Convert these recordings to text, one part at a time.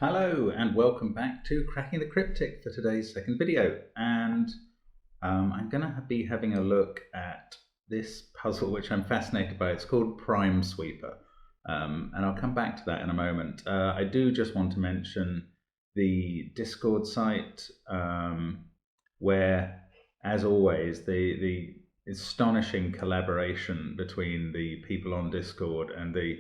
Hello and welcome back to Cracking the Cryptic for today's second video, and I'm going to be having a look at this puzzle which I'm fascinated by. It's called Prime Sweeper, and I'll come back to that in a moment. I do just want to mention the Discord site where, as always, the astonishing collaboration between the people on Discord and the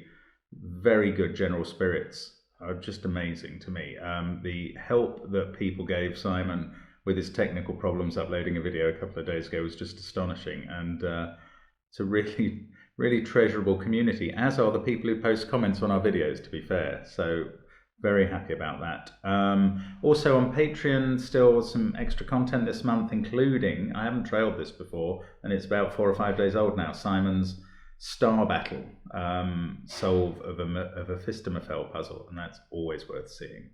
very good general spirits are just amazing to me. The help that people gave Simon with his technical problems uploading a video a couple of days ago was just astonishing, and it's a really, really treasurable community, as are the people who post comments on our videos, to be fair. So very happy about that. Also on Patreon, still some extra content this month, including, I haven't trailed this before, and it's about 4 or 5 days old now, Simon's Star Battle solve of a Fistamafel puzzle, and that's always worth seeing.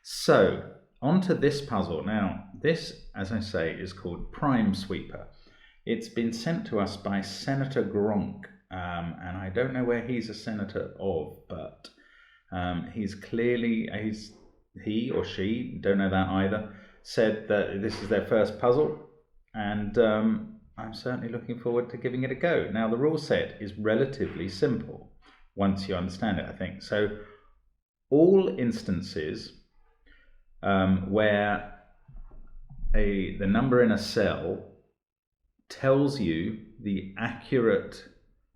So onto this puzzle. Now this, as I say, is called Prime Sweeper. It's been sent to us by Senator Gronk, and I don't know where he's a senator of, but he's clearly, he or she, don't know that either, said that this is their first puzzle, and I'm certainly looking forward to giving it a go. Now, the rule set is relatively simple once you understand it, I think. So all instances where the number in a cell tells you the accurate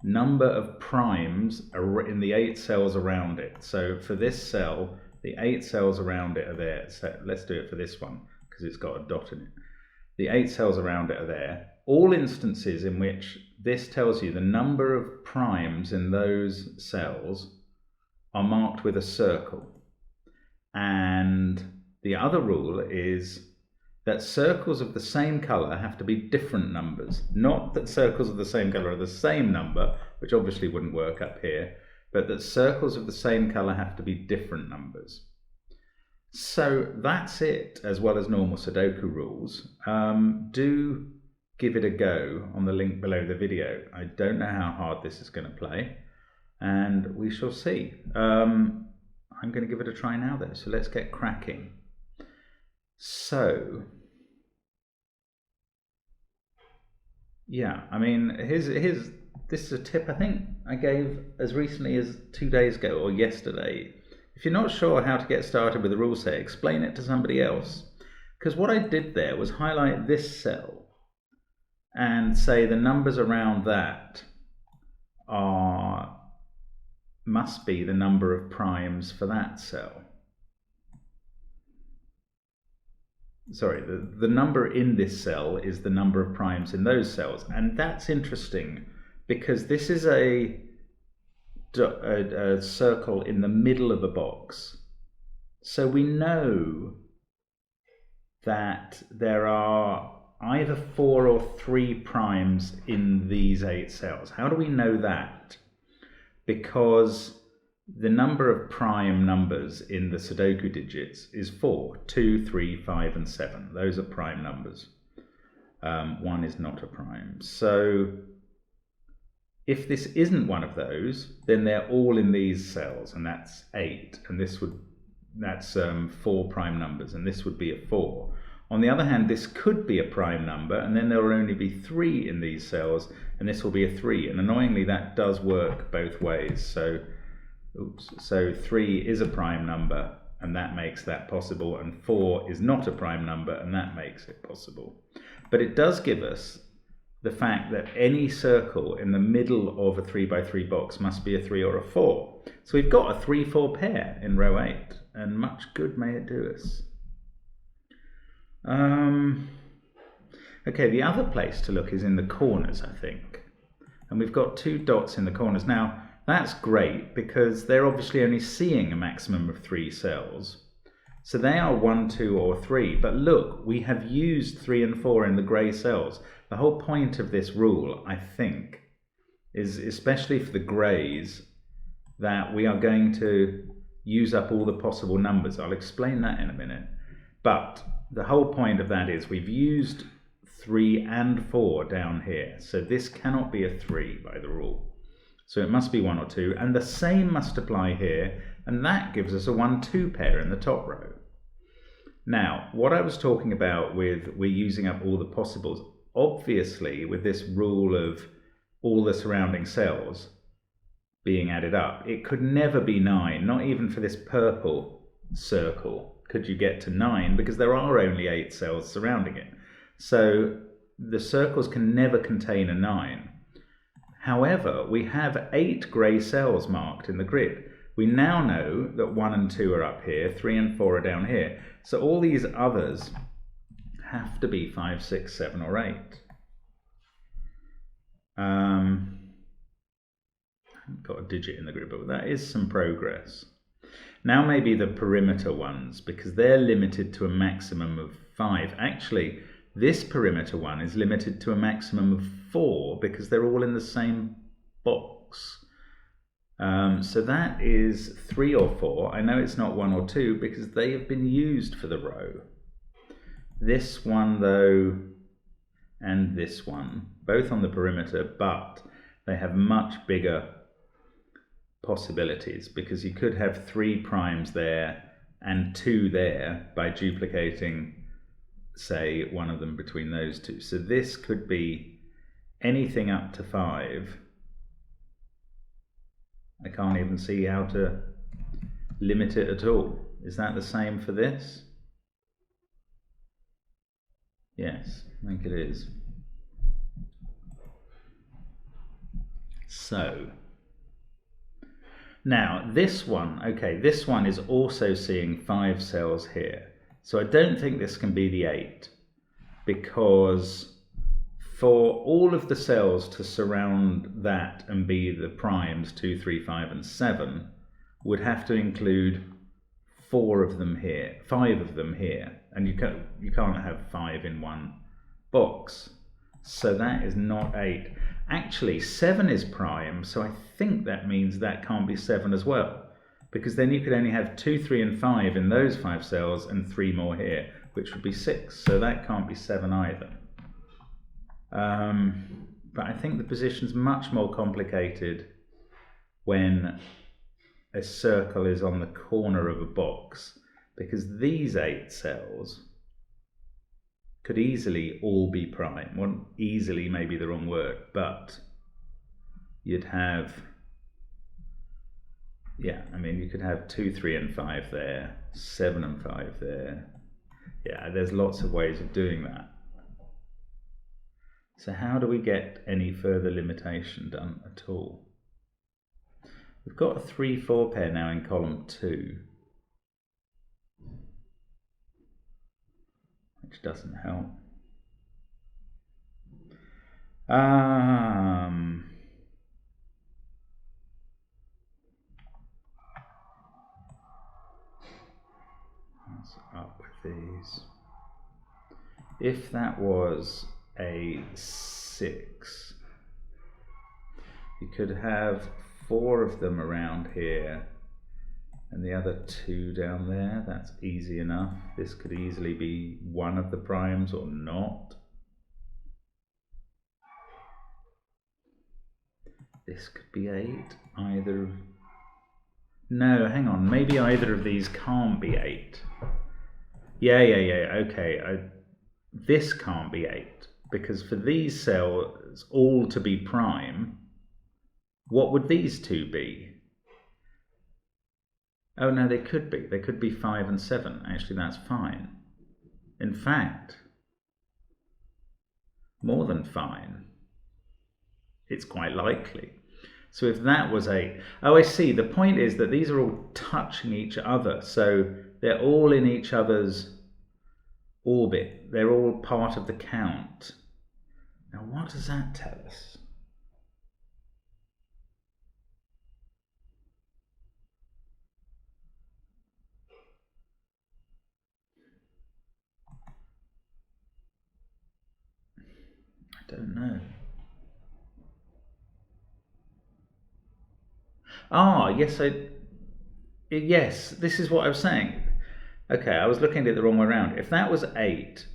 number of primes in the 8 cells around it. So for this cell, the 8 cells around it are there. So let's do it for this one because it's got a dot in it. The 8 cells around it are there. All instances in which this tells you the number of primes in those cells are marked with a circle. And the other rule is that circles of the same color have to be different numbers. Not that circles of the same color are the same number, which obviously wouldn't work up here, but that circles of the same color have to be different numbers. So that's it, as well as normal Sudoku rules. Do give it a go on the link below the video. I don't know how hard this is going to play, and we shall see. I'm going to give it a try now though, so let's get cracking. So, yeah, I mean, this is a tip I think I gave as recently as 2 days ago or yesterday. If you're not sure how to get started with the rule set, explain it to somebody else. Because what I did there was highlight this cell and say the numbers around that must be the number of primes for that cell. Sorry, the number in this cell is the number of primes in those cells. And that's interesting because this is a circle in the middle of a box. So we know that there are either 4 or 3 primes in these 8 cells. How do we know that? Because the number of prime numbers in the Sudoku digits is 4, 2, 3, 5, and 7. Those are prime numbers. 1 is not a prime. So if this isn't one of those, then they're all in these cells, and that's 8, and that's 4 prime numbers, and this would be a 4. On the other hand, this could be a prime number, and then there will only be 3 in these cells, and this will be a 3. And annoyingly, that does work both ways. So 3 is a prime number, and that makes that possible, and 4 is not a prime number, and that makes it possible. But it does give us the fact that any circle in the middle of a 3x3 box must be a 3 or a 4. So we've got a 3-4 pair in row 8, and much good may it do us. Okay, the other place to look is in the corners, I think. And we've got 2 dots in the corners. Now, that's great because they're obviously only seeing a maximum of 3 cells. So they are 1, 2, or 3. But look, we have used 3 and 4 in the grey cells. The whole point of this rule, I think, is especially for the greys, that we are going to use up all the possible numbers. I'll explain that in a minute. But the whole point of that is we've used 3 and 4 down here. So this cannot be a 3 by the rule. So it must be 1 or 2, and the same must apply here, and that gives us a 1-2 pair in the top row. Now, what I was talking about with we're using up all the possibles, obviously with this rule of all the surrounding cells being added up, it could never be 9, not even for this purple circle could you get to 9, because there are only 8 cells surrounding it. So the circles can never contain a 9. However, we have 8 grey cells marked in the grid. We now know that 1 and 2 are up here, 3 and 4 are down here. So all these others have to be 5, 6, 7 or 8. I haven't got a digit in the grid, but that is some progress. Now maybe the perimeter ones, because they're limited to a maximum of 5. Actually, this perimeter one is limited to a maximum of 4 because they're all in the same box. So that is 3 or 4. I know it's not 1 or 2 because they have been used for the row. This one though, and this one, both on the perimeter, but they have much bigger possibilities because you could have 3 primes there and 2 there by duplicating, say, one of them between those two. So this could be anything up to 5. I can't even see how to limit it at all. Is that the same for this? Yes, I think it is. So now this one, okay, this one is also seeing 5 cells here. So I don't think this can be the 8 because for all of the cells to surround that and be the primes 2, 3, 5 and 7 would have to include 4 of them here, 5 of them here, and you can't have 5 in one box. So that is not 8. Actually 7 is prime, so I think that means that can't be 7 as well, because then you could only have 2, 3 and 5 in those 5 cells and 3 more here, which would be 6, so that can't be 7 either. But I think the position's much more complicated when a circle is on the corner of a box, because these 8 cells could easily all be prime. Well, easily may be the wrong word, but you'd have, yeah, I mean, you could have 2, 3 and 5 there, 7 and 5 there. Yeah, there's lots of ways of doing that. So how do we get any further limitation done at all? We've got a 3, 4 pair now in column 2, which doesn't help. What's up with these? If that was a 6, you could have 4 of them around here and the other 2 down there. That's easy enough. This could easily be one of the primes or not. This could be 8, either. No, hang on, maybe either of these can't be 8. Yeah, okay, this can't be 8, because for these cells all to be prime, what would these 2 be? Oh no, they could be 5 and 7. Actually, that's fine. In fact, more than fine. It's quite likely. So if that was 8, oh, I see. The point is that these are all touching each other, so they're all in each other's orbit. They're all part of the count. Now, what does that tell us? I don't know. Ah, yes, yes, this is what I was saying. Okay, I was looking at it the wrong way around. If that was 8,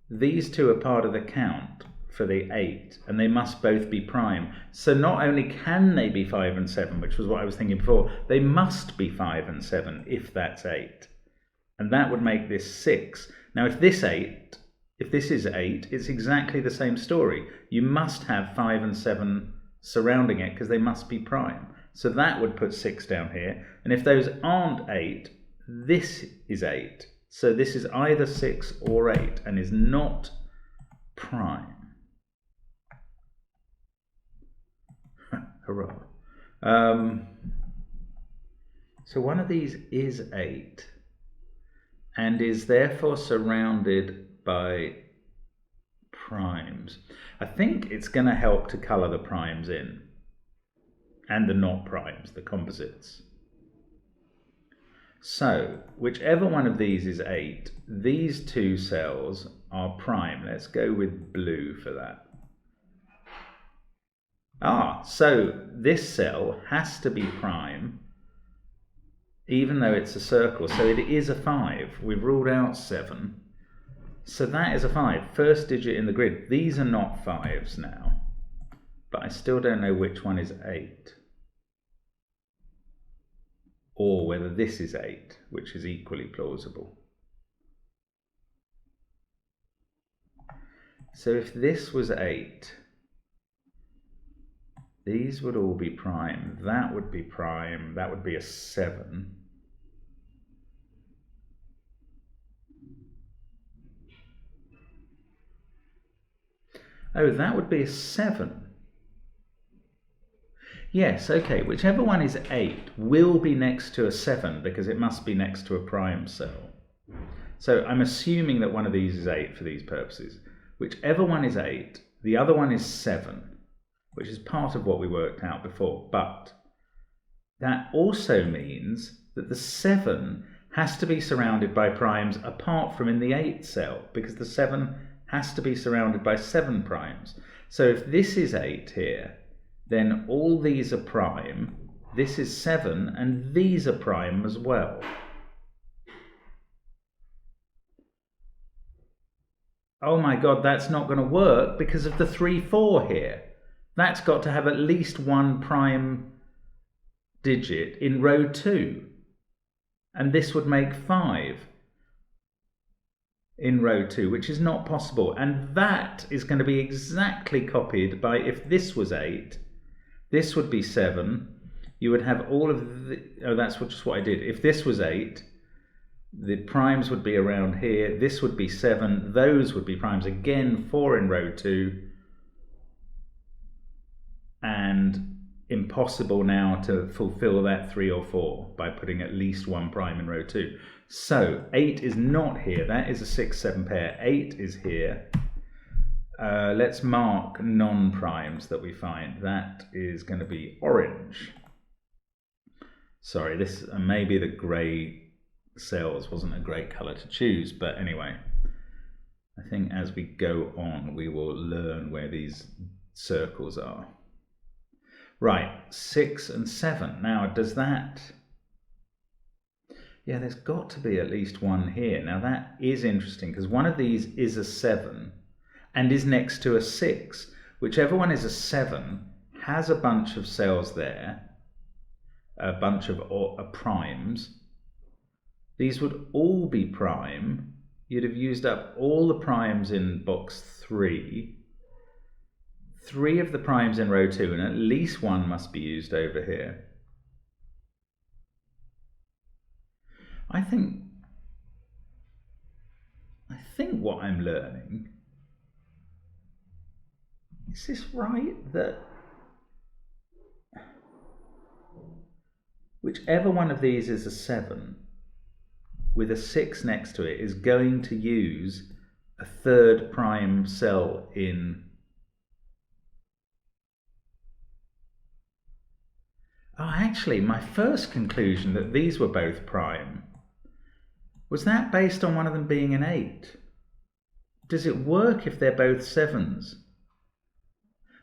these 2 are part of the count. for the 8, and they must both be prime. So not only can they be 5 and 7, which was what I was thinking before, they must be 5 and 7 if that's 8. And that would make this 6. Now if this is 8, it's exactly the same story. You must have 5 and 7 surrounding it because they must be prime. So that would put 6 down here. And if those aren't 8, this is 8. So this is either 6 or 8 and is not prime. Hurrah. So one of these is 8 and is therefore surrounded by primes. I think it's going to help to colour the primes in and the not primes, the composites. So whichever one of these is 8, these two cells are prime. Let's go with blue for that. So this cell has to be prime even though it's a circle. So it is a 5. We've ruled out 7. So that is a 5. First digit in the grid. These are not 5s now, but I still don't know which one is 8. Or whether this is 8, which is equally plausible. So if this was 8, these would all be prime. That would be prime. That would be a 7. Oh, that would be a 7. Yes, okay, whichever one is 8 will be next to a 7 because it must be next to a prime cell. So I'm assuming that one of these is 8 for these purposes. Whichever one is 8, the other one is 7, which is part of what we worked out before. But that also means that the 7 has to be surrounded by primes apart from in the 8 cell, because the 7 has to be surrounded by 7 primes. So if this is 8 here, then all these are prime, this is 7, and these are prime as well. Oh my God, that's not going to work because of the 3, 4 here. That's got to have at least one prime digit in row 2. And this would make 5 in row 2, which is not possible. And that is going to be exactly copied by, if this was 8, this would be 7. You would have all of the, that's just what I did. If this was 8, the primes would be around here. This would be 7. Those would be primes. Again, 4 in row 2. And impossible now to fulfill that 3 or 4 by putting at least one prime in row 2. So 8 is not here. That is a 6, 7 pair. 8 is here. Let's mark non-primes that we find. That is going to be orange. Sorry, this maybe the grey cells wasn't a great colour to choose, but anyway, I think as we go on we will learn where these circles are. Right, 6 and 7. Now does that... Yeah, there's got to be at least one here. Now that is interesting because one of these is a 7 and is next to a 6. Whichever one is a 7 has a bunch of cells there, a bunch of primes. These would all be prime. You'd have used up all the primes in box 3. 3 of the primes in row 2, and at least one must be used over here. I think what I'm learning, is this right, that whichever one of these is a 7 with a 6 next to it is going to use a 3rd prime cell in... Oh, actually, my first conclusion that these were both prime, was that based on one of them being an 8? Does it work if they're both 7s?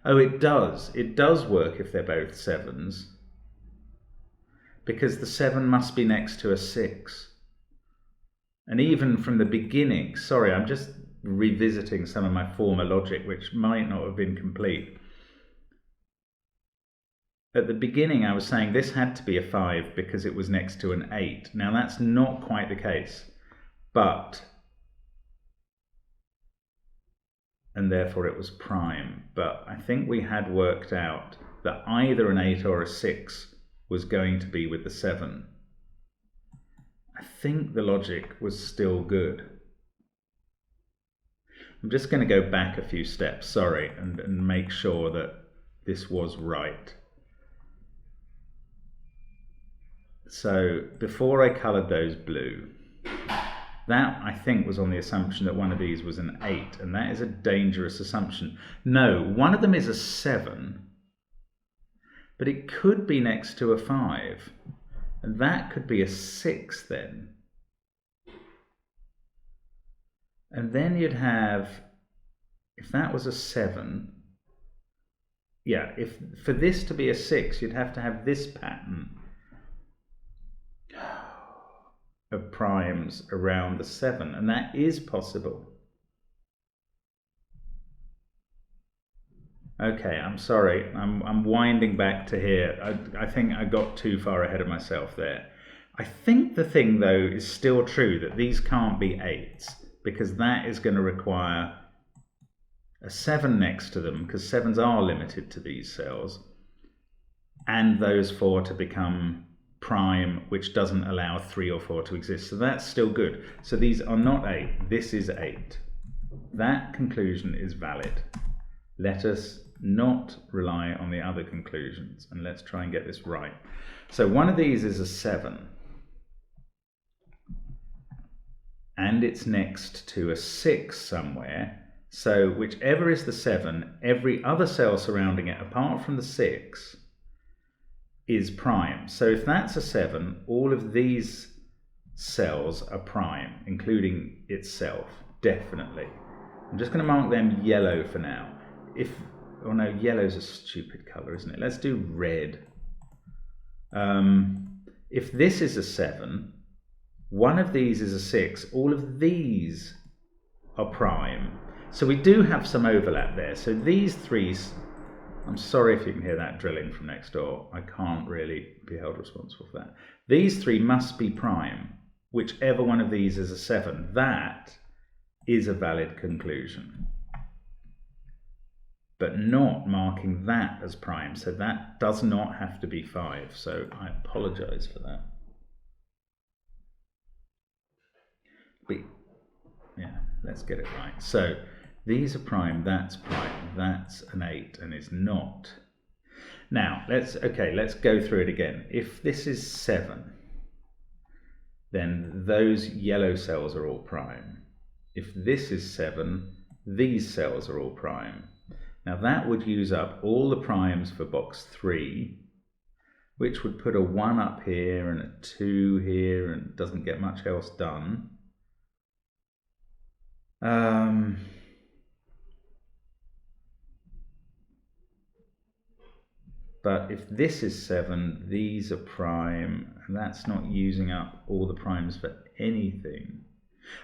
Oh, it does. It does work if they're both 7s. Because the 7 must be next to a 6. And even from the beginning, sorry, I'm just revisiting some of my former logic, which might not have been complete. At the beginning, I was saying this had to be a 5 because it was next to an 8. Now, that's not quite the case, and therefore it was prime. But I think we had worked out that either an 8 or a 6 was going to be with the 7. I think the logic was still good. I'm just going to go back a few steps, sorry, and make sure that this was right. So before I coloured those blue, that I think was on the assumption that one of these was an 8, and that is a dangerous assumption. No, one of them is a 7, but it could be next to a 5, and that could be a 6 then. And then you'd have, if that was a 7, yeah, if for this to be a 6, you'd have to have this pattern of primes around the 7, and that is possible. Okay, I'm sorry, I'm winding back to here. I think I got too far ahead of myself there. I think the thing though is still true, that these can't be 8s, because that is going to require a 7 next to them, because 7s are limited to these cells, and those 4 to become prime, which doesn't allow 3 or 4 to exist. So that's still good. So these are not 8, this is 8. That conclusion is valid. Let us not rely on the other conclusions, and let's try and get this right. So one of these is a 7, and it's next to a 6 somewhere. So whichever is the 7, every other cell surrounding it apart from the 6 is prime. So if that's a 7, all of these cells are prime, including itself, definitely. I'm just going to mark them yellow for now. Oh no, yellow's a stupid colour, isn't it? Let's do red. If this is a 7, one of these is a 6, all of these are prime. So we do have some overlap there. So these 3, I'm sorry if you can hear that drilling from next door. I can't really be held responsible for that. These 3 must be prime. Whichever one of these is a 7. That is a valid conclusion. But not marking that as prime. So that does not have to be 5. So I apologise for that. But yeah, let's get it right. So these are prime, that's an 8, and it's not. Now, let's go through it again. If this is 7, then those yellow cells are all prime. If this is 7, these cells are all prime. Now that would use up all the primes for box 3, which would put a 1 up here and a 2 here, and doesn't get much else done. But if this is 7, these are prime, and that's not using up all the primes for anything.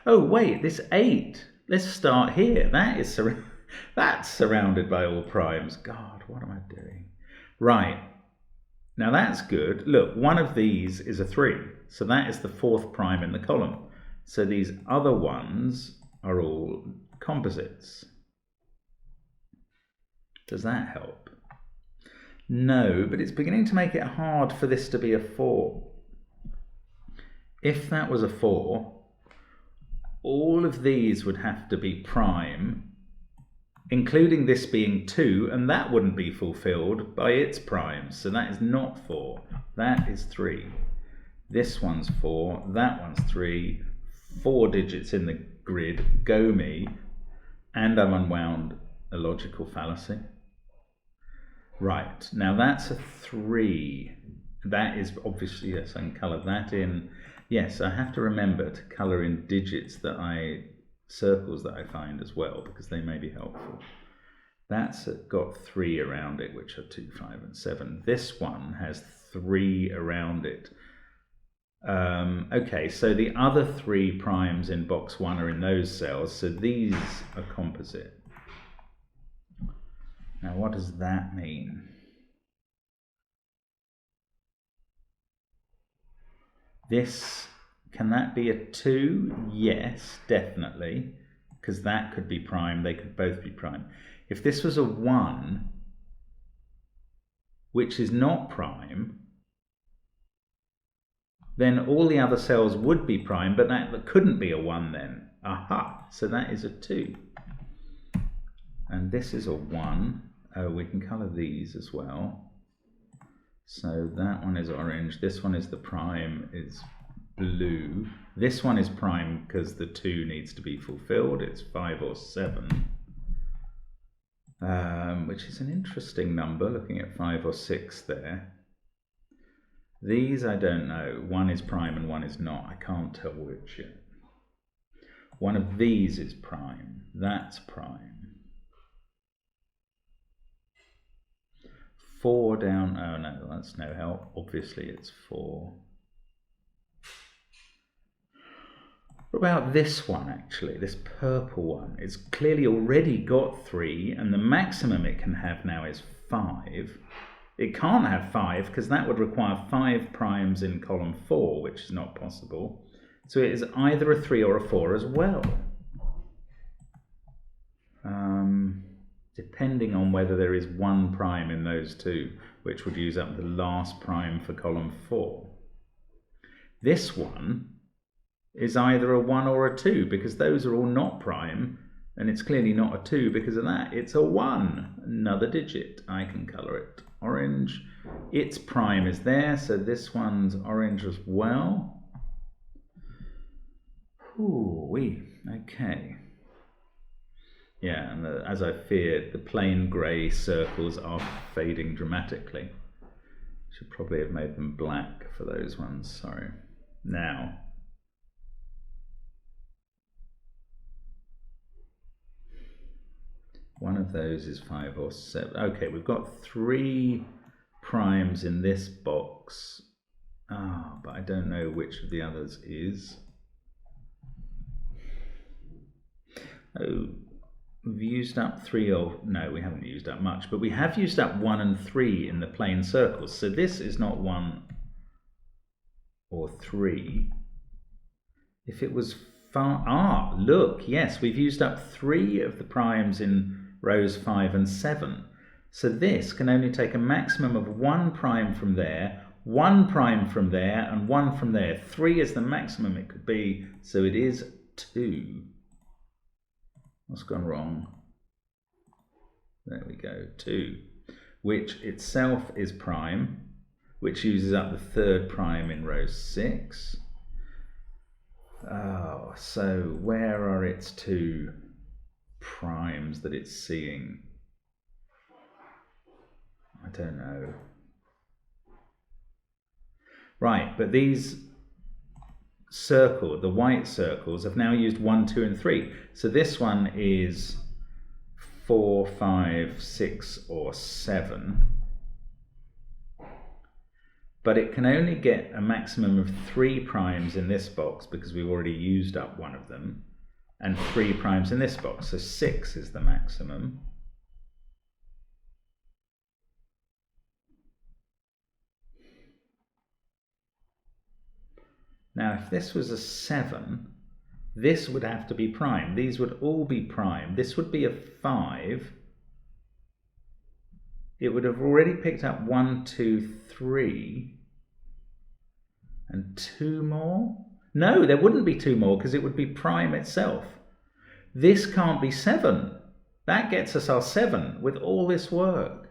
Oh wait, this 8, let's start here. That's surrounded by all primes. God, what am I doing? Right, now that's good. Look, one of these is a 3, so that is the 4th prime in the column. So these other ones are all composites. Does that help? No, but it's beginning to make it hard for this to be a 4. If that was a 4, all of these would have to be prime, including this being 2, and that wouldn't be fulfilled by its primes. So that is not 4, that is 3. This one's 4, that one's 3, 4 digits in the grid, go me, and I've unwound a logical fallacy. Right, now that's a 3. That is obviously, yes, I can colour that in. Yes, I have to remember to colour in digits circles that I find as well, because they may be helpful. That's got 3 around it, which are 2, 5, and 7. This one has 3 around it. Okay, so the other 3 primes in box 1 are in those cells, so these are composite. Now what does that mean? This, can that be a 2? Yes, definitely, because that could be prime, they could both be prime. If this was a 1, which is not prime, then all the other cells would be prime, but that couldn't be a 1 then. Aha, so that is a 2. And this is a 1. Oh, we can colour these as well. So that one is orange, this one is the prime, is blue. This one is prime because the 2 needs to be fulfilled, it's 5 or 7. Which is an interesting number, looking at 5 or 6 there. These I don't know, one is prime and one is not, I can't tell which yet. One of these is prime, that's prime. 4 down, oh no, that's no help, obviously it's 4. What about this one actually, this purple one? It's clearly already got 3 and the maximum it can have now is 5. It can't have 5 because that would require 5 primes in column 4, which is not possible. So it is either a 3 or a 4 as well. Depending on whether there is 1 prime in those 2, which would use up the last prime for column 4. This one is either a 1 or a 2 because those are all not prime, and it's clearly not a 2 because of that. It's a 1, another digit. I can colour it orange. Its prime is there, so this one's orange as well. Ooh-wee, okay. Yeah, and as I feared, the plain grey circles are fading dramatically. Should probably have made them black for those ones, sorry. Now, one of those is 5 or 7. Okay, we've got 3 primes in this box. But I don't know which of the others is. Oh, we've used up 3 or... No, we haven't used up much, but we have used up 1 and 3 in the plain circles. So this is not 1 or 3. If it was far... look, yes, we've used up 3 of the primes in rows 5 and 7. So this can only take a maximum of 1 prime from there, 1 prime from there, and 1 from there. 3 is the maximum it could be, so it is 2. What's gone wrong? There we go, 2. Which itself is prime, which uses up the 3rd prime in row 6. Oh, so where are its 2 primes that it's seeing? I don't know. Right, but these the white circles, have now used 1, 2, and 3. So this one is 4, 5, 6, or 7. But it can only get a maximum of 3 primes in this box because we've already used up one of them, and 3 primes in this box, so 6 is the maximum. Now if this was a 7, this would have to be prime. These would all be prime. This would be a 5. It would have already picked up 1, 2, 3, and 2 more. No, there wouldn't be 2 more because it would be prime itself. This can't be 7. That gets us our 7 with all this work.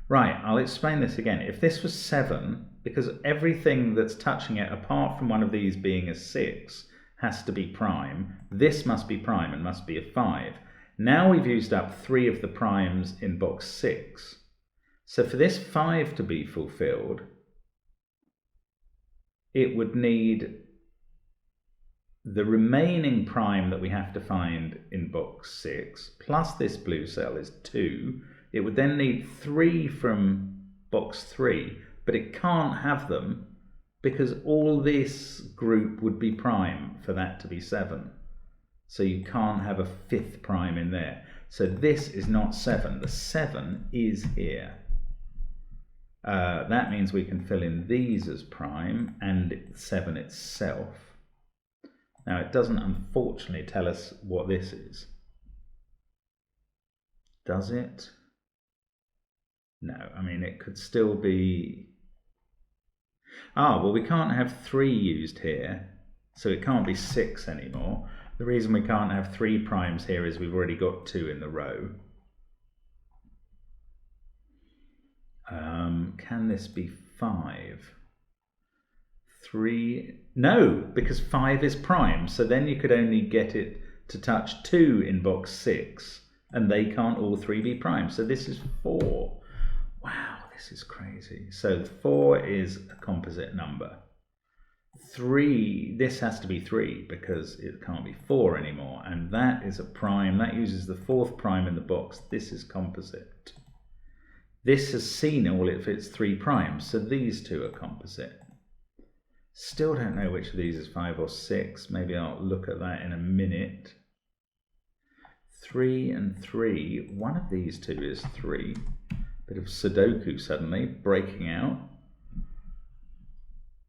Right, I'll explain this again. If this was 7, because everything that's touching it, apart from one of these being a 6, has to be prime, this must be prime and must be a 5. Now we've used up 3 of the primes in box 6. So for this 5 to be fulfilled, it would need the remaining prime that we have to find in box 6, plus this blue cell is 2. It would then need 3 from box 3, but it can't have them because all this group would be prime for that to be 7. So you can't have a 5th prime in there. So this is not 7. The 7 is here. That means we can fill in these as prime and 7 itself. Now it doesn't unfortunately tell us what this is. Does it? No, I mean it could still be... well, we can't have 3 used here, so it can't be 6 anymore. The reason we can't have 3 primes here is we've already got 2 in the row. Can this be 5? 3? No, because 5 is prime, so then you could only get it to touch 2 in box 6, and they can't all 3 be prime. So this is 4. Wow, this is crazy. So 4 is a composite number. 3, this has to be 3 because it can't be 4 anymore, and that is a prime. That uses the 4th prime in the box. This is composite. This has seen all if it's 3 primes, so these two are composite. Still don't know which of these is 5 or 6. Maybe I'll look at that in a minute. 3 and 3. One of these two is 3. Bit of Sudoku suddenly breaking out.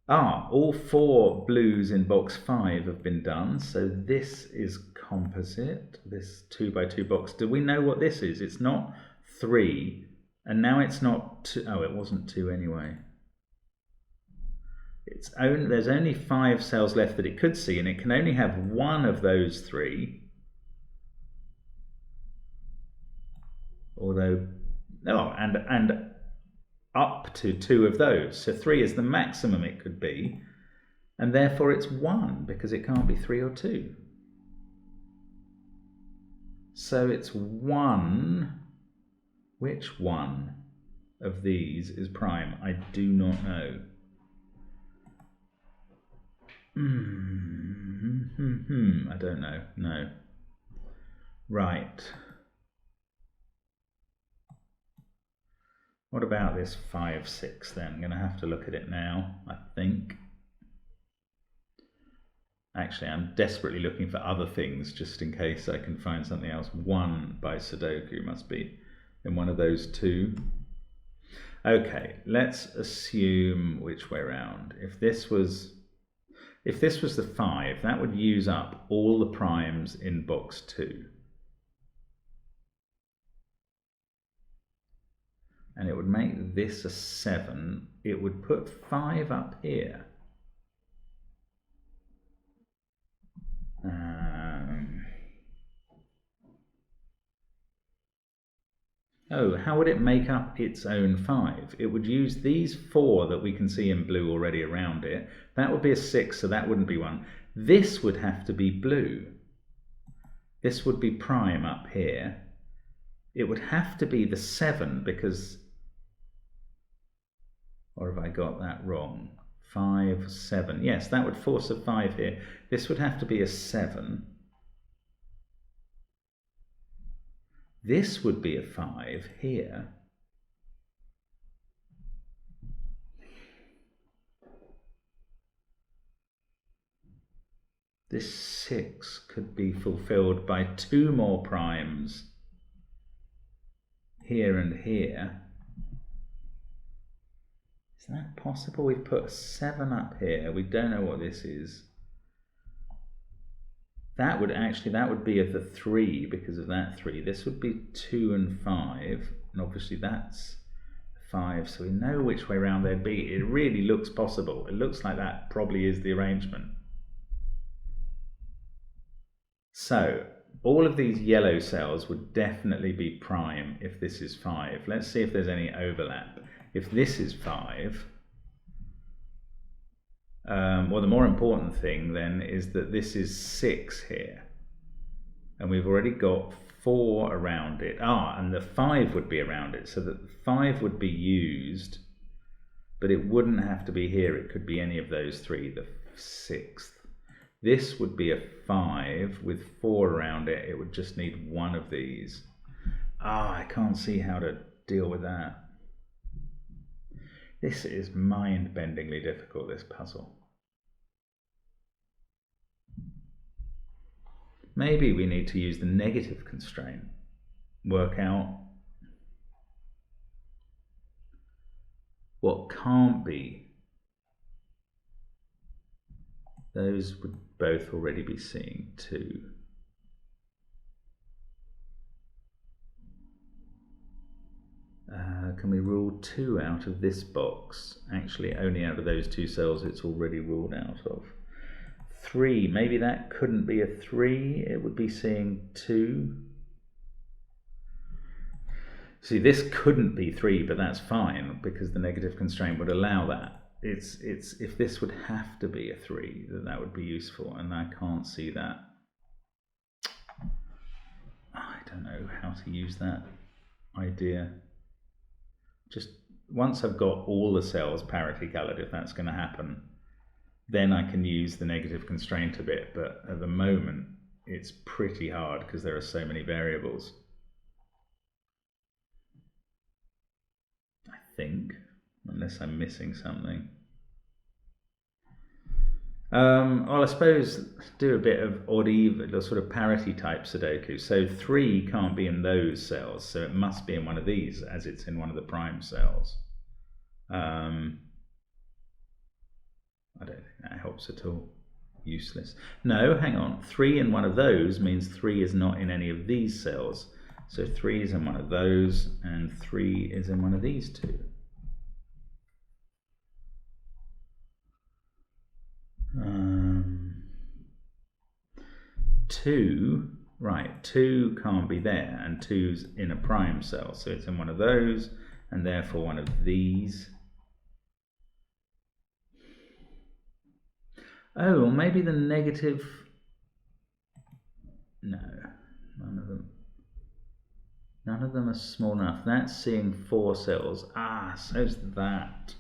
All 4 blues in box 5 have been done, so this is composite, this 2 by 2 box. Do we know what this is? It's not 3, and now it's not 2. Oh, it wasn't 2 anyway. There's only 5 cells left that it could see, and it can only have one of those 3. Although, and up to 2 of those. So 3 is the maximum it could be, and therefore it's 1 because it can't be 3 or 2. So it's 1. Which one of these is prime? I do not know. I don't know. No. Right. What about this 5, 6 then? I'm going to have to look at it now, I think. Actually, I'm desperately looking for other things just in case I can find something else. 1 by Sudoku must be in one of those 2. Okay, let's assume which way around. If this was the 5, that would use up all the primes in box 2. And it would make this a 7. It would put 5 up here. How would it make up its own 5? It would use these 4 that we can see in blue already around it. That would be a 6, so that wouldn't be 1. This would have to be blue. This would be prime up here. It would have to be the 7 because... Or have I got that wrong? 5, 7. Yes, that would force a 5 here. This would have to be a 7. This would be a 5 here. This 6 could be fulfilled by 2 more primes here and here. Is that possible? We've put a 7 up here. We don't know what this is. That would be of the 3 because of that 3. This would be 2 and 5, and obviously that's 5, so we know which way around they'd be. It really looks possible. It looks like that probably is the arrangement. So all of these yellow cells would definitely be prime if this is 5. Let's see if there's any overlap. If this is 5, well, the more important thing then is that this is 6 here, and we've already got 4 around it. And the 5 would be around it, so that 5 would be used, but it wouldn't have to be here. It could be any of those 3, the 6th. This would be a 5 with 4 around it. It would just need one of these. I can't see how to deal with that. This is mind-bendingly difficult, this puzzle. Maybe we need to use the negative constraint. Work out what can't be. Those would both already be seeing 2. Can we rule 2 out of this box? Actually, only out of those 2 cells it's already ruled out of. 3, maybe that couldn't be a 3, it would be seeing 2. See, this couldn't be 3, but that's fine because the negative constraint would allow that. It's if this would have to be a 3, that would be useful, and I can't see that. I don't know how to use that idea. Just once I've got all the cells parity coloured, if that's going to happen, then I can use the negative constraint a bit, but at the moment it's pretty hard because there are so many variables. I think, unless I'm missing something. Well, I suppose do a bit of odd even, or sort of parity type Sudoku. So 3 can't be in those cells, so it must be in one of these, as it's in one of the prime cells. I don't think that helps at all. Useless. No, hang on. 3 in one of those means 3 is not in any of these cells. So 3 is in one of those, and 3 is in one of these 2. 2, right, 2 can't be there, and 2's in a prime cell, so it's in one of those, and therefore one of these. Oh, well, maybe the negative... No, none of them. None of them are small enough. That's seeing 4 cells. Ah, so's that.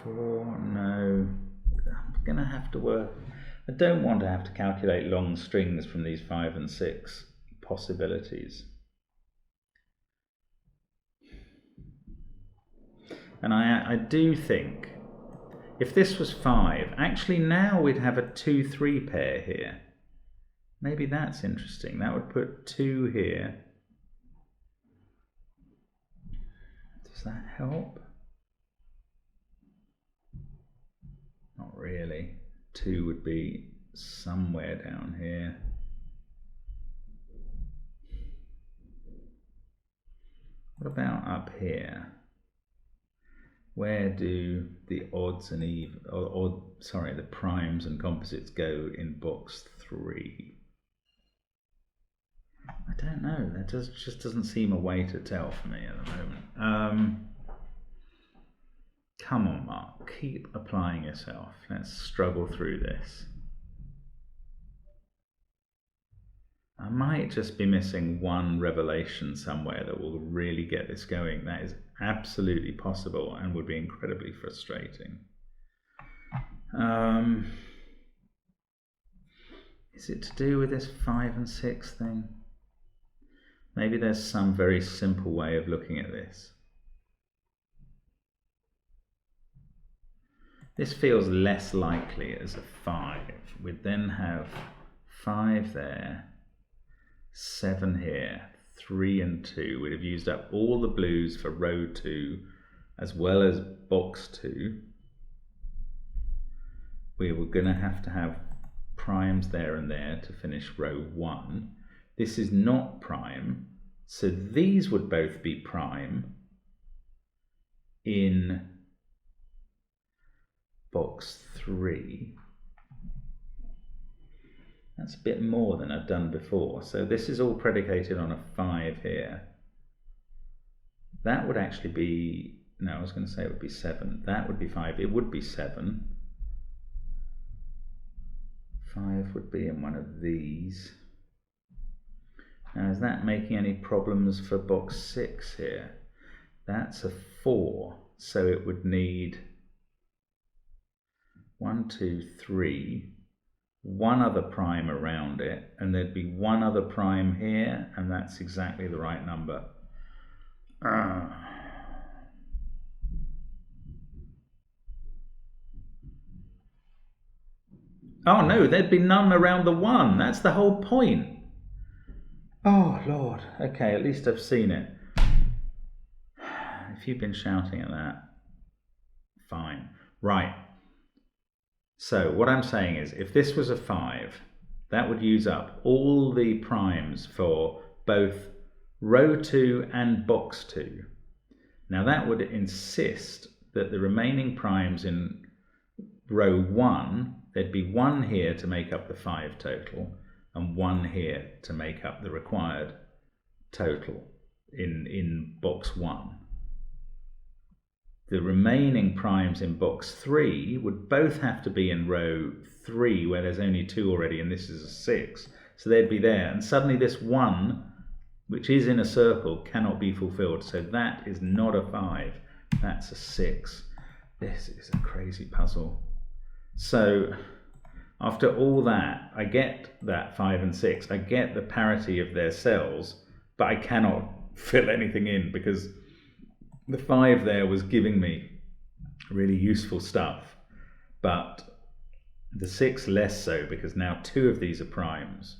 Four, no. I'm gonna have to work. I don't want to have to calculate long strings from these 5 and 6 possibilities. And I do think if this was 5, actually now we'd have a 2-3 pair here. Maybe that's interesting. That would put 2 here. Does that help? Not really. 2 would be somewhere down here. What about up here? Where do the odds and the primes and composites go in box 3? I don't know. That just doesn't seem a way to tell for me at the moment. Come on, Mark. Keep applying yourself. Let's struggle through this. I might just be missing one revelation somewhere that will really get this going. That is absolutely possible and would be incredibly frustrating. Is it to do with this 5 and 6 thing? Maybe there's some very simple way of looking at this. This feels less likely as a 5. We'd then have 5 there, 7 here, 3 and 2. We'd have used up all the blues for row 2 as well as box 2. We were going to have primes there and there to finish row 1. This is not prime, so these would both be prime in box 3. That's a bit more than I've done before. So this is all predicated on a 5 here. That would actually be, no, I was going to say it would be 7. That would be 5. It would be 7. 5 would be in one of these. Now, is that making any problems for box 6 here? That's a 4, so it would need 1, 2, 3, one other prime around it, and there'd be one other prime here, and that's exactly the right number. Oh no, there'd be none around the 1. That's the whole point. Oh Lord. Okay, at least I've seen it. If you've been shouting at that, fine. Right. So what I'm saying is, if this was a 5, that would use up all the primes for both row 2 and box 2. Now that would insist that the remaining primes in row 1, there'd be 1 here to make up the 5 total, and 1 here to make up the required total in box 1. The remaining primes in box 3 would both have to be in row 3, where there's only 2 already, and this is a 6. So they'd be there, and suddenly this 1, which is in a circle, cannot be fulfilled. So that is not a 5, that's a 6. This is a crazy puzzle. So after all that, I get that 5 and 6, I get the parity of their cells, but I cannot fill anything in because the 5 there was giving me really useful stuff, but the 6 less so, because now 2 of these are primes.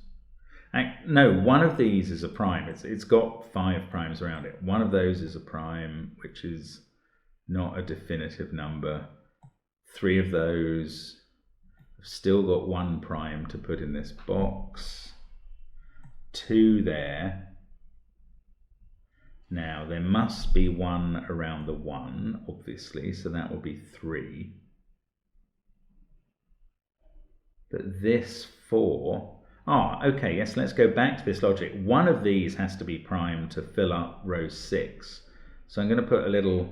No, 1 of these is a prime. It's got 5 primes around it. 1 of those is a prime, which is not a definitive number. 3 of those have still got 1 prime to put in this box. 2 there. Now there must be 1 around the 1, obviously, so that will be 3. But this 4, okay, yes, let's go back to this logic. 1 of these has to be prime to fill up row 6. So I'm going to put a little,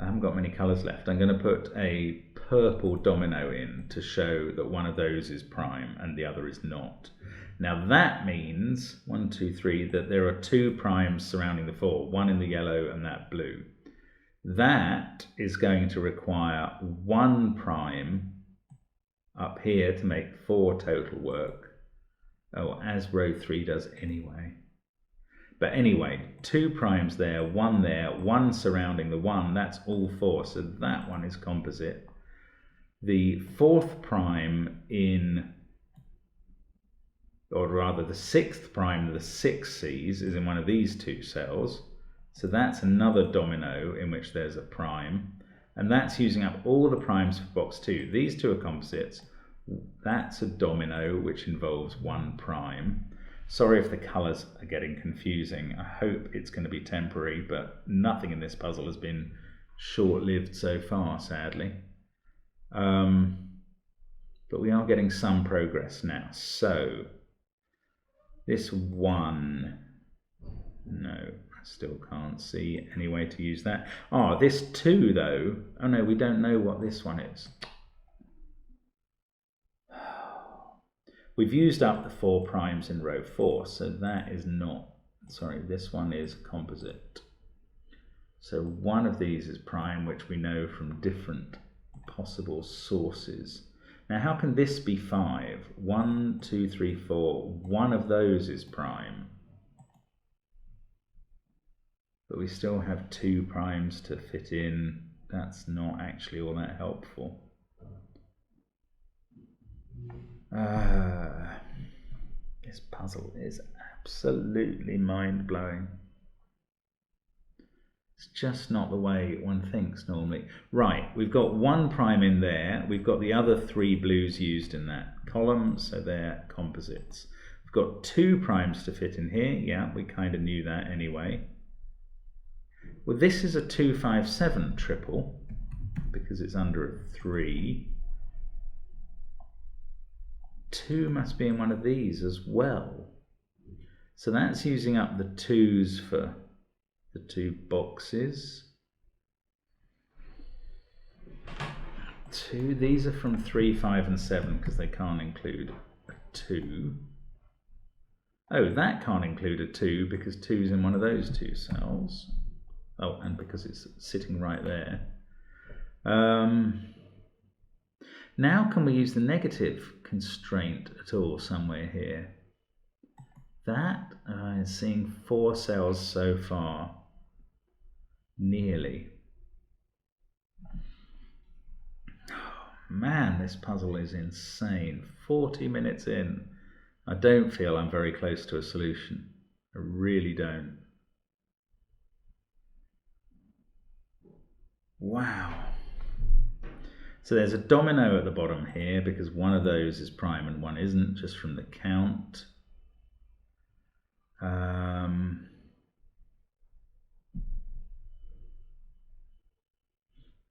I haven't got many colours left, I'm going to put a purple domino in to show that 1 of those is prime and the other is not. Now that means, 1, 2, 3, that there are 2 primes surrounding the 4, 1 in the yellow and that blue. That is going to require 1 prime up here to make 4 total work. Oh, as row 3 does anyway. But anyway, 2 primes there, 1 there, 1 surrounding the 1, that's all 4, so that one is composite. The 4th prime in, or rather the 6th prime the 6 sees, is in one of these 2 cells. So that's another domino in which there's a prime. And that's using up all the primes for box 2. These 2 are composites. That's a domino which involves 1 prime. Sorry if the colours are getting confusing. I hope it's going to be temporary, but nothing in this puzzle has been short-lived so far, sadly. But we are getting some progress now. So this 1, no, I still can't see any way to use that. This 2 though, oh no, we don't know what this one is. We've used up the 4 primes in row 4, so that is not, sorry, this one is composite. So 1 of these is prime, which we know from different possible sources. Now how can this be 5? 1, 2, 3, 4, 1 of those is prime. But we still have 2 primes to fit in. That's not actually all that helpful. This puzzle is absolutely mind-blowing. It's just not the way one thinks normally. Right, we've got 1 prime in there. We've got the other 3 blues used in that column, so they're composites. We've got 2 primes to fit in here. Yeah, we kind of knew that anyway. Well, this is a 2, 5, 7 triple because it's under a 3. 2 must be in one of these as well. So that's using up the 2s for the 2 boxes. 2, these are from 3, 5 and 7 because they can't include a 2. Oh, that can't include a 2 because 2's in one of those 2 cells. Oh, and because it's sitting right there. Now can we use the negative constraint at all somewhere here? That is seeing 4 cells so far. Nearly. Oh, man, this puzzle is insane. 40 minutes in. I don't feel I'm very close to a solution. I really don't. Wow. So there's a domino at the bottom here because one of those is prime and one isn't, just from the count.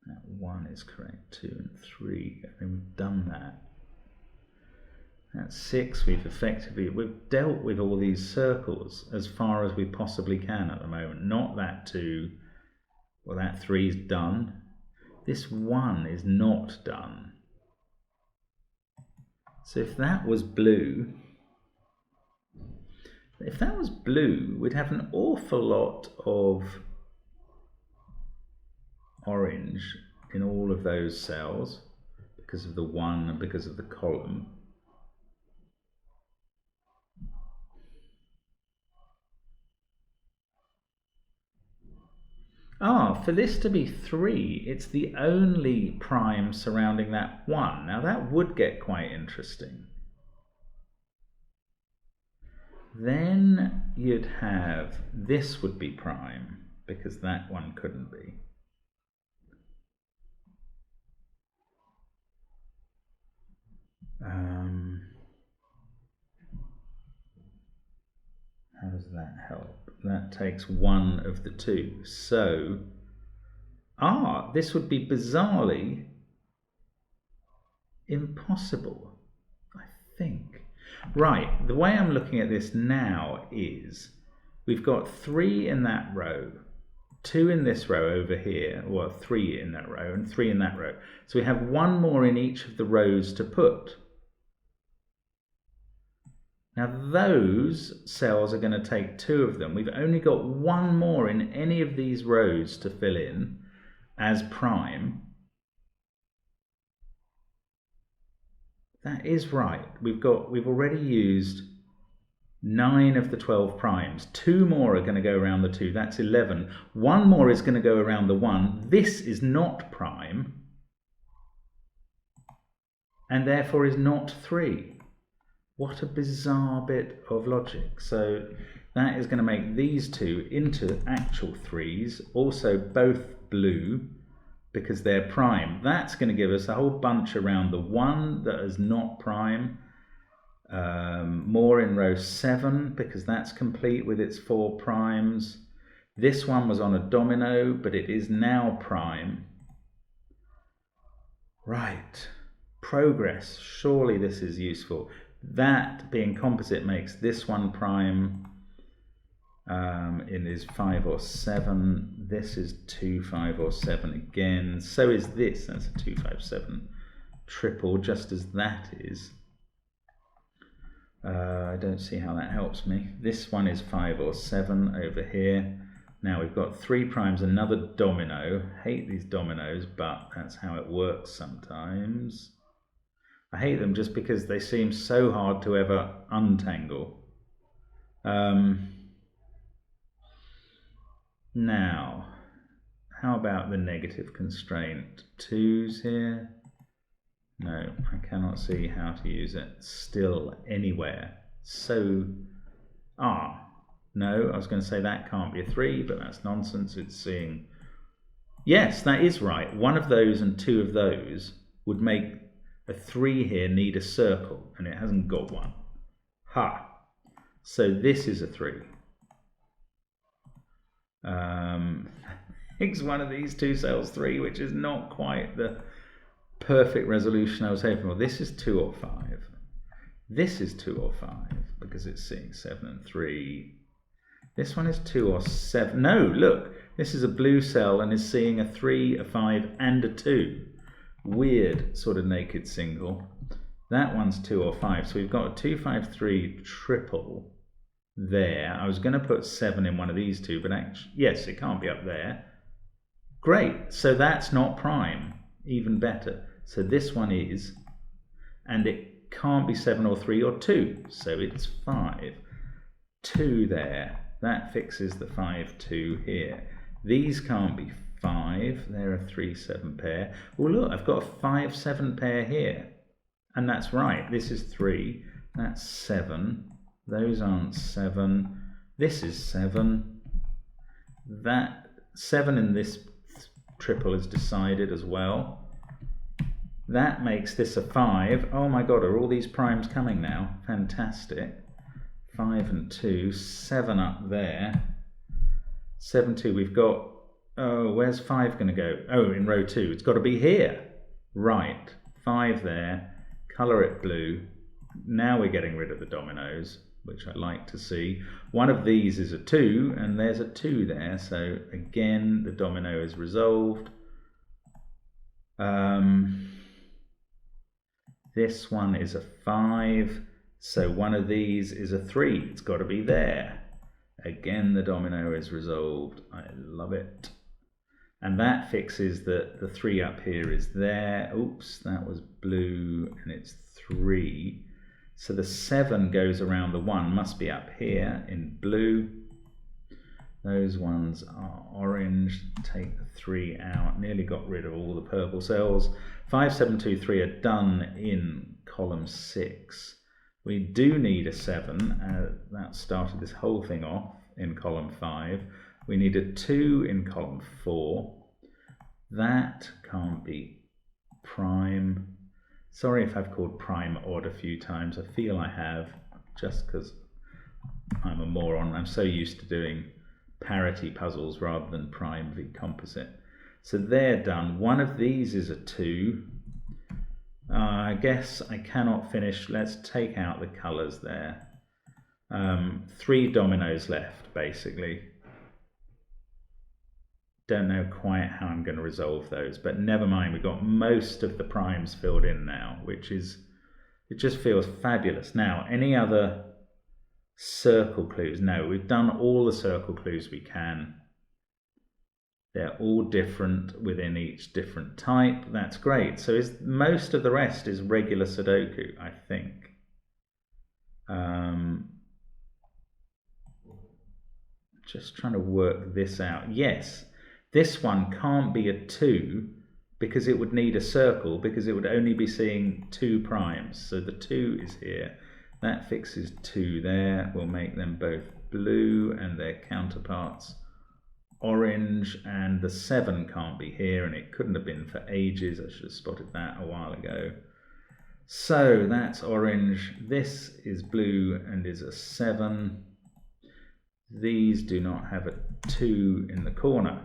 That 1 is correct, 2 and 3. I mean, we've done that. That's 6. We've dealt with all these circles as far as we possibly can at the moment. Not that 2, well, that 3 is done. This 1 is not done. So if that was blue, we'd have an awful lot of orange in all of those cells because of the 1 and because of the column. For this to be 3, it's the only prime surrounding that 1. Now that would get quite interesting. Then you'd have, this would be prime, because that one couldn't be. How does that help? That takes 1 of the 2. So, this would be bizarrely impossible, I think. Right, the way I'm looking at this now is we've got 3 in that row, 2 in this row over here, or 3 in that row, and 3 in that row. So we have 1 more in each of the rows to put. Now those cells are going to take 2 of them. We've only got 1 more in any of these rows to fill in as prime. That is right. We've already used 9 of the 12 primes. 2 more are going to go around the 2. That's 11. 1 more is going to go around the 1. This is not prime, and therefore is not 3. What a bizarre bit of logic. So that is going to make these 2 into actual 3s, also both blue, because they're prime. That's going to give us a whole bunch around the 1 that is not prime. More in row 7, because that's complete with its 4 primes. This one was on a domino, but it is now prime. Right. Progress. Surely this is useful. That being composite makes this one prime. It is 5 or 7. This is 2, 5 or 7 again. So is this. That's a 2, 5, 7 triple, just as that is. I don't see how that helps me. This one is 5 or 7 over here. Now we've got 3 primes, another domino. Hate these dominoes, but that's how it works sometimes. I hate them just because they seem so hard to ever untangle. Now, how about the negative constraint? 2s here? No, I cannot see how to use it still anywhere. So, no, I was going to say that can't be a 3, but that's nonsense. It's seeing... Yes, that is right. 1 of those and 2 of those would make a 3 here need a circle, and it hasn't got one. Ha! So this is a 3. Makes one of these 2 cells 3, which is not quite the perfect resolution I was hoping for. This is 2 or 5. This is 2 or 5, because it's seeing 7 and 3. This one is 2 or 7. No, look, this is a blue cell and is seeing a 3, a 5, and a 2. Weird sort of naked single. That one's 2 or 5. So we've got a 2, 5, 3 triple there. I was going to put 7 in one of these 2, but actually, yes, it can't be up there. Great. So that's not prime. Even better. So this one is, and it can't be 7 or 3 or 2, so it's 5. 2 there, that fixes the 5, 2 here. These can't be 5, they're a 3, 7 pair. Well look, I've got a 5, 7 pair here, and that's right, this is 3, that's 7, those aren't 7, this is 7, that 7 in this triple is decided as well. That makes this a 5. Oh my god, are all these primes coming now? Fantastic. 5 and 2, 7 up there. 7, 2, we've got, oh, where's 5 going to go? Oh, in row 2, it's got to be here. Right, 5 there, colour it blue. Now we're getting rid of the dominoes, which I like to see. One of these is a 2, and there's a 2 there, so again, the domino is resolved. This one is a 5, so one of these is a 3. It's got to be there. Again, the domino is resolved. I love it. And that fixes that the 3 up here is there. Oops, that was blue, and it's 3. So the 7 goes around the 1, must be up here in blue. Those ones are orange. Take the 3 out. Nearly got rid of all the purple cells. 5, 7, 2, 3 are done in column 6. We do need a 7. That started this whole thing off in column 5. We need a 2 in column 4. That can't be prime. Sorry if I've called prime odd a few times. I feel I have, just because I'm a moron. I'm so used to doing parity puzzles rather than prime v composite. So they're done. One of these is a 2. I guess I cannot finish. Let's take out the colours there. 3 dominoes left, basically. Don't know quite how I'm going to resolve those, but never mind. We've got most of the primes filled in now, which is, it just feels fabulous. Now, any other circle clues? No, we've done all the circle clues we can. They're all different within each different type. That's great. So most of the rest is regular Sudoku, I think. Just trying to work this out. Yes, this one can't be a 2 because it would need a circle, because it would only be seeing 2 primes. So the 2 is here. That fixes 2 there. We'll make them both blue and their counterparts orange, and the 7 can't be here, and it couldn't have been for ages. I should have spotted that a while ago. So that's orange. This is blue and is a 7. These do not have a 2 in the corner.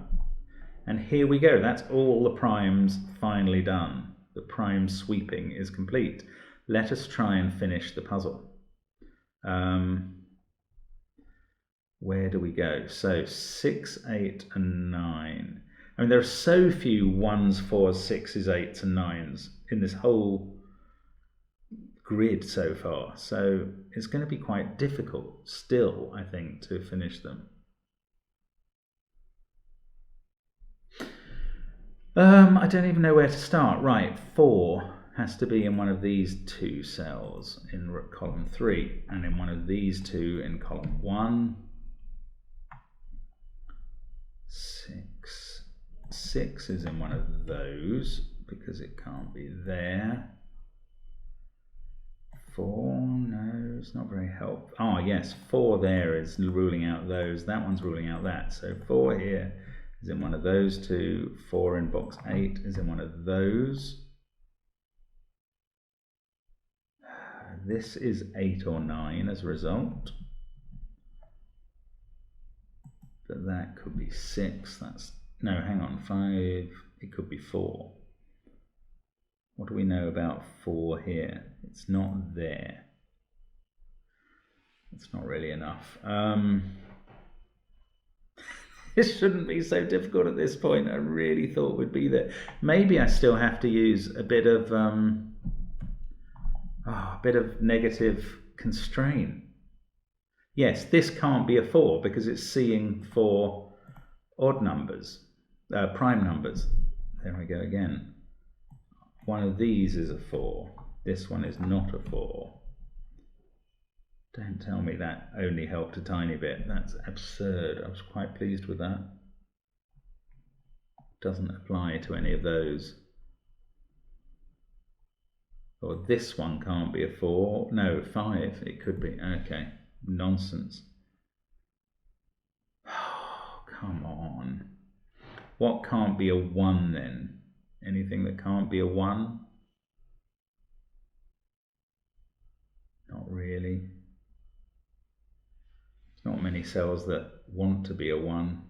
And here we go. That's all the primes finally done. The prime sweeping is complete. Let us try and finish the puzzle. Where do we go? So 6, 8 and 9. I mean, there are so few 1s, 4s, 6s, 8s and 9s in this whole grid so far. So it's going to be quite difficult still, I think, to finish them. I don't even know where to start. Right, 4 has to be in one of these 2 cells in column 3, and in one of these 2 in column 1. 6 is in one of those because it can't be there. 4, no, it's not very helpful. Oh yes, 4 there is ruling out those. That one's ruling out that. So 4 here is in one of those 2. 4 in box 8 is in one of those. This is 8 or 9 as a result. But that could be 6. That's, no, hang on, 5. It could be 4. What do we know about 4 here? It's not there. It's not really enough. This shouldn't be so difficult at this point. I really thought we'd be there. Maybe I still have to use a bit of negative constraint. Yes, this can't be a 4 because it's seeing 4 odd numbers, prime numbers. There we go again. one of these is a 4. This one is not a 4. Don't tell me that only helped a tiny bit. That's absurd. I was quite pleased with that. Doesn't apply to any of those. Or this one can't be a 4. No, 5. It could be. Okay. Nonsense. Oh, come on. What can't be a 1 then? Anything that can't be a 1? Not really. There's not many cells that want to be a 1.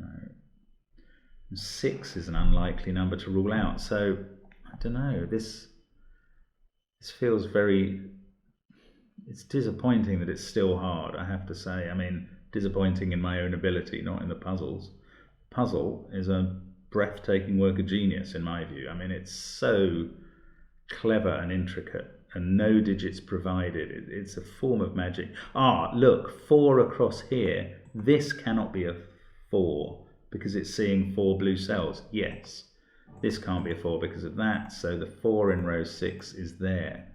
No. 6 is an unlikely number to rule out. So, I don't know. This feels very... It's disappointing that it's still hard, I have to say. I mean, disappointing in my own ability, not in the puzzles. Puzzle is a breathtaking work of genius, in my view. I mean, it's so clever and intricate, and no digits provided. It's a form of magic. Ah, look, 4 across here. This cannot be a 4 because it's seeing 4 blue cells. Yes, this can't be a 4 because of that. So the 4 in row 6 is there.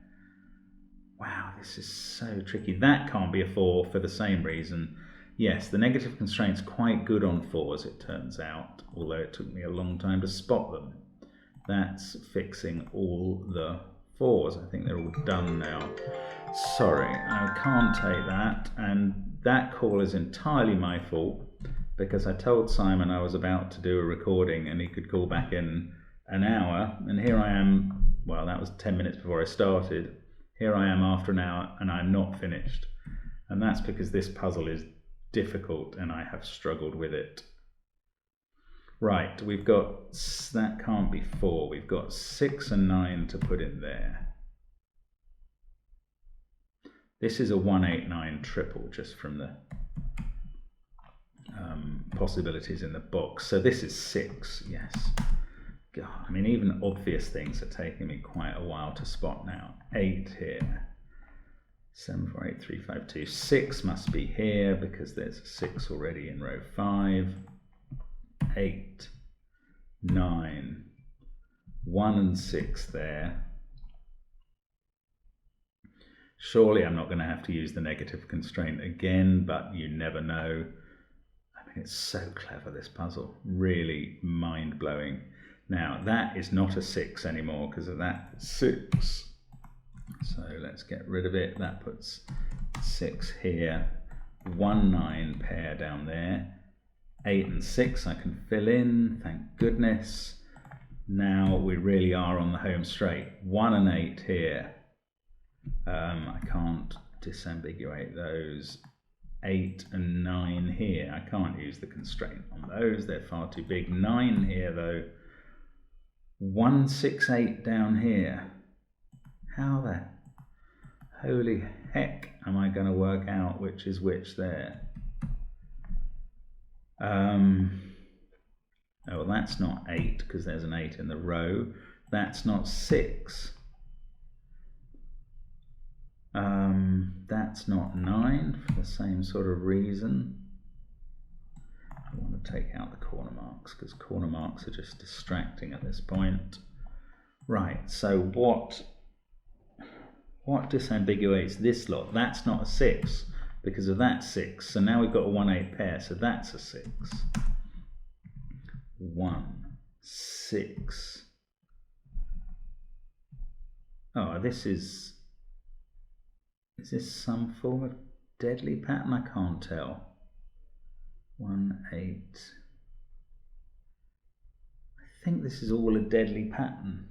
Wow, this is so tricky. That can't be a 4 for the same reason. Yes, the negative constraint's quite good on 4s, it turns out, although it took me a long time to spot them. That's fixing all the 4s. I think they're all done now. Sorry, I can't take that, and that call is entirely my fault, because I told Simon I was about to do a recording and he could call back in an hour, and here I am, well, that was 10 minutes before I started. Here I am after an hour and I'm not finished. And that's because this puzzle is difficult and I have struggled with it. Right, we've got, that can't be 4. We've got 6 and 9 to put in there. This is a 189 triple just from the possibilities in the box. So this is 6, yes. God, I mean, even obvious things are taking me quite a while to spot now. 8 here. 7, 4, 8, 3, 5, 2. 6 must be here because there's a 6 already in row 5. 8, 9, 1 and 6 there. Surely I'm not going to have to use the negative constraint again, but you never know. I mean, it's so clever, this puzzle. Really mind-blowing. Now, that is not a 6 anymore because of that 6. So let's get rid of it. That puts 6 here. 1, 9 pair down there. 8 and 6 I can fill in, thank goodness. Now we really are on the home straight. 1 and 8 here. I can't disambiguate those. 8 and 9 here. I can't use the constraint on those, they're far too big. 9 here though. 1, 6, 8 down here. How the holy heck am I going to work out which is which there? Oh, well, that's not 8 because there's an 8 in the row. That's not 6. That's not 9 for the same sort of reason. I want to take out the corner marks because corner marks are just distracting at this point. Right, so what disambiguates this lot? That's not a 6 because of that 6. So now we've got a 1-8 pair, so that's a 6. 1, 6. Oh, this is this some form of deadly pattern? I can't tell. 1, 8. I think this is all a deadly pattern.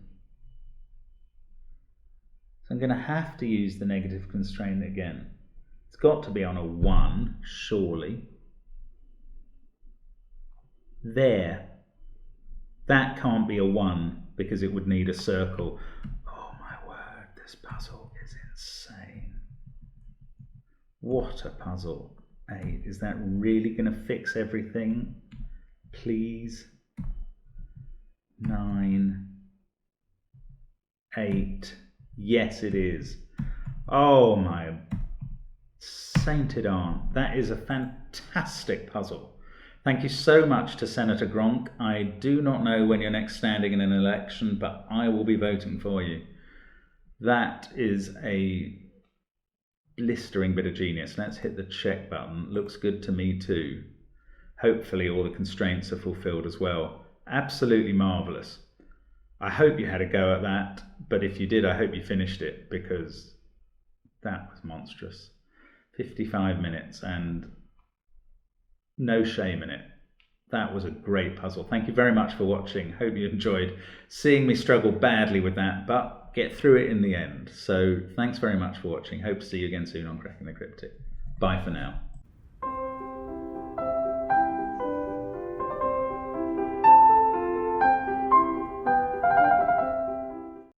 So I'm going to have to use the negative constraint again. It's got to be on a 1, surely. There. That can't be a 1 because it would need a circle. Oh my word, this puzzle is insane. What a puzzle. 8. Is that really going to fix everything? Please. 9. 8. Yes, it is. Oh my sainted aunt. That is a fantastic puzzle. Thank you so much to Senator Gronk. I do not know when you're next standing in an election, but I will be voting for you. That is a blistering bit of genius. Let's hit the check button. Looks good to me too. Hopefully all the constraints are fulfilled as well. Absolutely marvellous. I hope you had a go at that, but if you did, I hope you finished it, because that was monstrous. 55 minutes and no shame in it. That was a great puzzle. Thank you very much for watching. Hope you enjoyed seeing me struggle badly with that, but get through it in the end. So thanks very much for watching. Hope to see you again soon on Cracking the Cryptic. Bye for now.